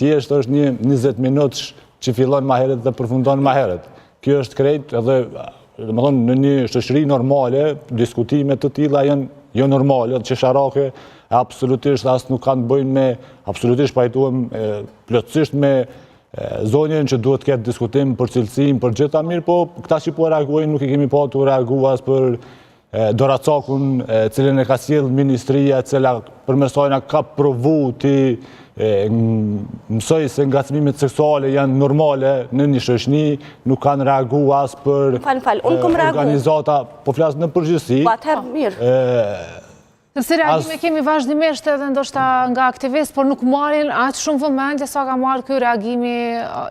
thjesht është një 20 minutësh që fillon ma herët dhe përfundon ma herët. Kjo është krejt edhe, domethënë, në një shoqëri normale, diskutimet të tilla janë jo normale, qesharake, absolutisht as nuk kanë bëjnë me, absolutisht pajtuhem plotësisht me zonjën që duhet të ketë diskutim për cilësim, për gjitha mirë, po këta që po reagojnë nuk i kemi pa të reaguas për doracakun cilën e ka sjell ministria, cila përmesojna ka provu të mësoj se ngacmimet seksuale janë normale në një shoqëni, nuk kanë reagu as për organizata, po flasë në përgjithësi. Po atëherë mirë. Sepse reagime kemi vazhdimisht edhe ndoshta nga aktivistë, por nuk marrin aq shumë vëmendje sa ka marrë ky reagimi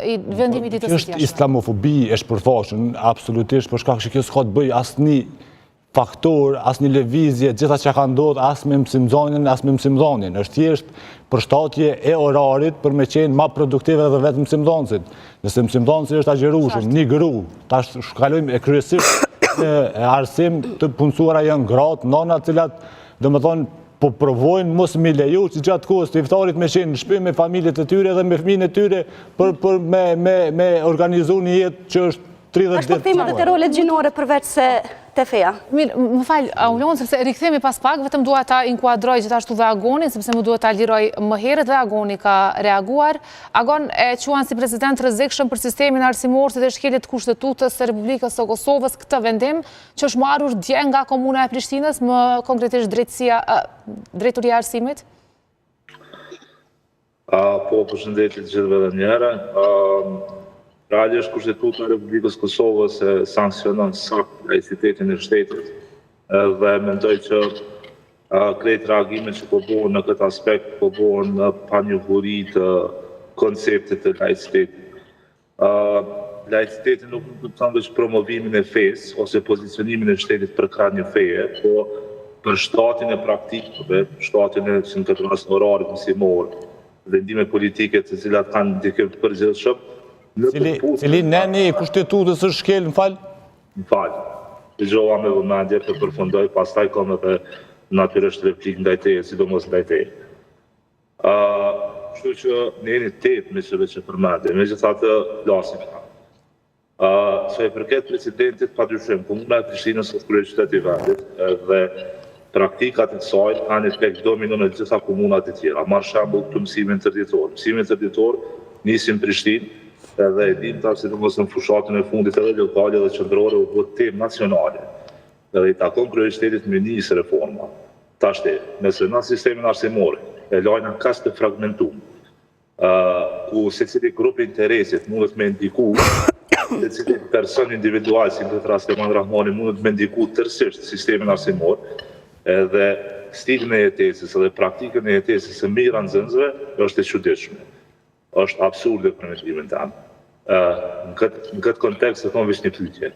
i vendimit ditës së jashtme. Është islamofobi e shpërfaqur, absolutisht, për shkak se kjo s'ka të bëjë asnjë faktor, asnjë lëvizje, gjitha që ka ndodhur as me mësimdhënien, as me mësimdhënien. Është thjesht përshtatje e orarit për me qenë ma produktive edhe vetë mësimdhënësit. Nëse mësimdhënësi është agjerueshëm, një gru, tash shkalojmë e kryesisht në arsim të punësuara janë gratë, nana të cilat domethënë po provojnë mos me leju që gjatë kohës të iftarit me qenë në shtëpi me familjet e tyre dhe me fëmijën e tyre për me organizu një jetë që është 30 ditë. Ashtu thema dhe të rolet gjinore përveç se te feja. Mirë, më falë, Aulon, sepse rikthemi pas pak, vetëm dua ta inkuadroj gjithashtu dhe Agonin, sepse më duhet ta liroj më herët dhe Agoni ka reaguar. Agon e quan si president rrezikshëm për sistemin arsimor si dhe shkeljet kushtetutës së Republikës së Kosovës këtë vendim që është marrur dje nga komuna e Prishtinës, më konkretisht drejtoria e arsimit? Po, përshëndetje të gjithëve edhe një herë. Realisht Kushtetuta e Republikës Kosovës e sankcionon sakt laicitetin e shtetit dhe mendoj që krejt reagimet që po bëhen në këtë aspekt po bëhen në panjohuri të konceptit të laicitetit. Laiciteti nuk do të thonë veç promovimin e fesë ose pozicionimin e shtetit për krah një feje, po për shtatin e praktikave, shtatin e si në këtë rast orarit mësimor, vendime politike të cilat kanë ndikim të përgjithshëm. Cili neni i kushtetutës është shkel, më falë? Më falë. Dëgjova me vëmendje për përfundoj, pastaj kam edhe natyrisht replik ndaj teje, sidomos ndaj teje. Kështu që neni tet me që përmendje, megjithatë flasim. Sa i përket presidentit, padyshim, komuna e Prishtinës është kryeqytet i vendit dhe praktikat e saj kanë efekt domino në gjitha komunat e tjera. Marr shembull këtë mësimin tërditor. Mësimin tërditor nisin Prishtinë, edhe e dim ta sidomos në fushatën e fundit edhe lokale dhe qendrore u bë temë nacionale. Edhe i takon kryeqytetit me nisë reforma. Tashti, nëse në sistemin arsimor e lajna kaq të fragmentuar, ku secili grup interesit mundet me ndiku, secili person individual, si në këtë rast Eman Rahmani, mundet me ndiku tërësisht sistemin arsimor, edhe stilin e jetesës edhe praktikën e jetesës së mira nxënësve është e çuditshme. Është absurde për mendimin tim. Në këtë kontekst e thonë veç një pyetje.